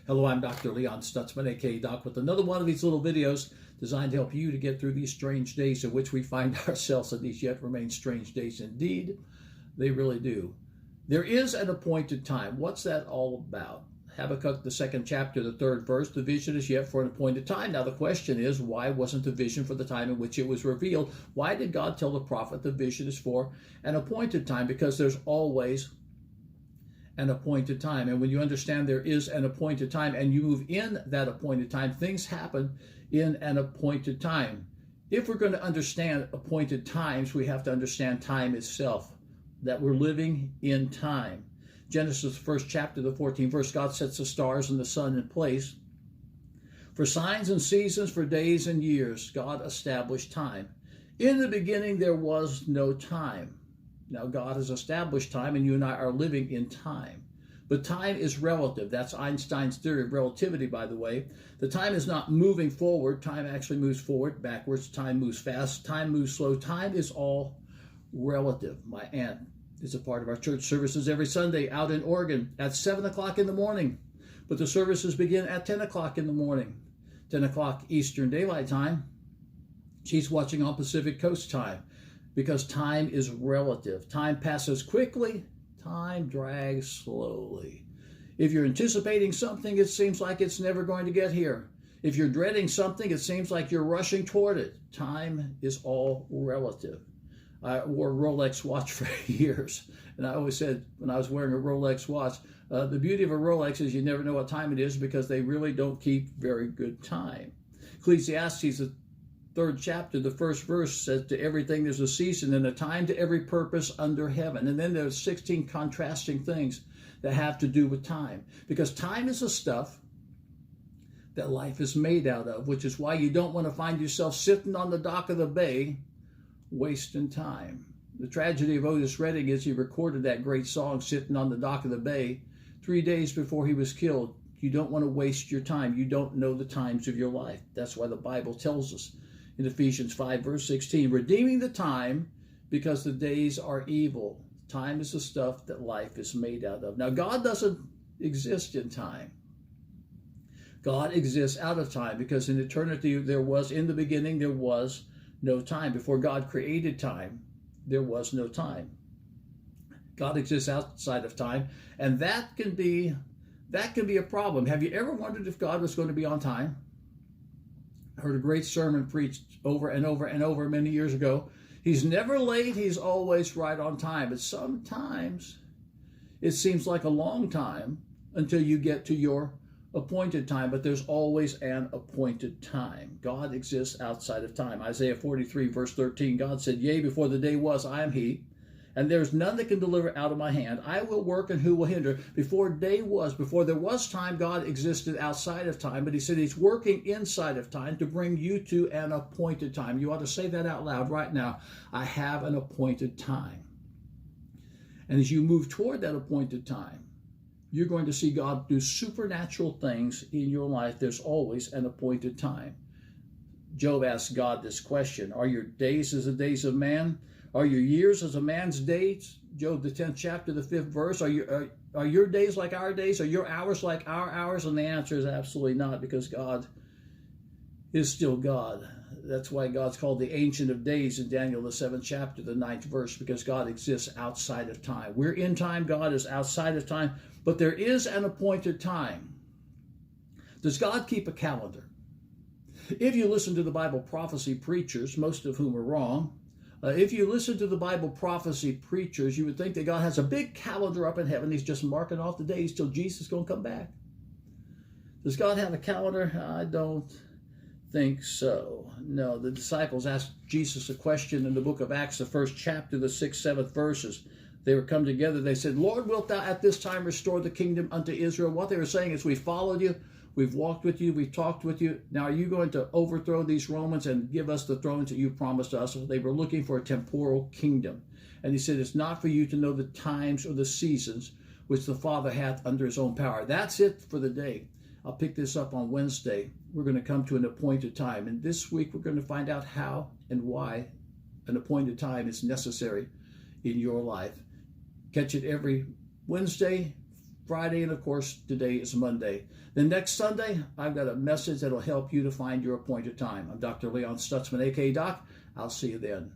Hello, I'm Dr. Leon Stutzman, aka Doc, with another one of these little videos designed to help you to get through these strange days in which we find ourselves, and these yet remain strange days indeed. They really do. There is an appointed time. What's that all about? Habakkuk, the 2nd chapter, the 3rd verse, the vision is yet for an appointed time. Now the question is, why wasn't the vision for the time in which it was revealed? Why did God tell the prophet the vision is for an appointed time? Because there's always an appointed time. And when you understand there is an appointed time and you move in that appointed time, things happen in an appointed time. If we're going to understand appointed times, we have to understand time itself, that we're living in time. Genesis 1st chapter, the 14th verse, God sets the stars and the sun in place. For signs and seasons, for days and years, God established time. In the beginning, there was no time. Now, God has established time, and you and I are living in time. But time is relative. That's Einstein's theory of relativity, by the way. The time is not moving forward. Time actually moves forward, backwards. Time moves fast. Time moves slow. Time is all relative. My aunt is a part of our church services every Sunday out in Oregon at 7 o'clock in the morning. But the services begin at 10 o'clock in the morning, 10 o'clock Eastern Daylight Time. She's watching on Pacific Coast time. Because time is relative. Time passes quickly, time drags slowly. If you're anticipating something, it seems like it's never going to get here. If you're dreading something, it seems like you're rushing toward it. Time is all relative. I wore a Rolex watch for years, and I always said when I was wearing a Rolex watch, the beauty of a Rolex is you never know what time it is because they really don't keep very good time. Ecclesiastes, the 3rd chapter, the 1st verse says, to everything there's a season and a time to every purpose under heaven. And then there's 16 contrasting things that have to do with time. Because time is the stuff that life is made out of, which is why you don't want to find yourself sitting on the dock of the bay wasting time. The tragedy of Otis Redding is he recorded that great song, Sitting on the Dock of the Bay, 3 days before he was killed. You don't want to waste your time. You don't know the times of your life. That's why the Bible tells us in Ephesians 5, verse 16, redeeming the time because the days are evil. Time is the stuff that life is made out of. Now, God doesn't exist in time. God exists out of time because in eternity in the beginning, there was no time. Before God created time, there was no time. God exists outside of time, and that can be a problem. Have you ever wondered if God was going to be on time? I heard a great sermon preached over and over and over many years ago. He's never late, he's always right on time. But sometimes it seems like a long time until you get to your appointed time, but there's always an appointed time. God exists outside of time. Isaiah 43, verse 13, God said, yea, before the day was, I am he, and there's none that can deliver out of my hand. I will work, and who will hinder? Before there was time, God existed outside of time, but he said he's working inside of time to bring you to an appointed time. You ought to say that out loud right now. I have an appointed time. And as you move toward that appointed time, you're going to see God do supernatural things in your life. There's always an appointed time. Job asked God this question, are your days as the days of man? Are your years as a man's days? Job, the 10th chapter, the 5th verse. Are your days like our days? Are your hours like our hours? And the answer is absolutely not, because God is still God. That's why God's called the Ancient of Days in Daniel, the 7th chapter, the 9th verse, because God exists outside of time. We're in time, God is outside of time, but there is an appointed time. Does God keep a calendar? If you listen to the Bible prophecy preachers, most of whom are wrong, if you listen to the Bible prophecy preachers, you would think that God has a big calendar up in heaven. He's just marking off the days till Jesus is going to come back. Does God have a calendar? I don't think so. No, the disciples asked Jesus a question in the book of Acts, the 1st chapter, the 6th, 7th verses. They were come together. They said, Lord, wilt thou at this time restore the kingdom unto Israel? What they were saying is, we followed you. We've walked with you. We've talked with you. Now, are you going to overthrow these Romans and give us the thrones that you promised us? They were looking for a temporal kingdom. And he said, it's not for you to know the times or the seasons which the Father hath under his own power. That's it for the day. I'll pick this up on Wednesday. We're going to come to an appointed time. And this week, we're going to find out how and why an appointed time is necessary in your life. Catch it every Wednesday Friday, and of course, today is Monday. Then next Sunday, I've got a message that'll help you to find your appointed time. I'm Dr. Leon Stutzman, aka Doc. I'll see you then.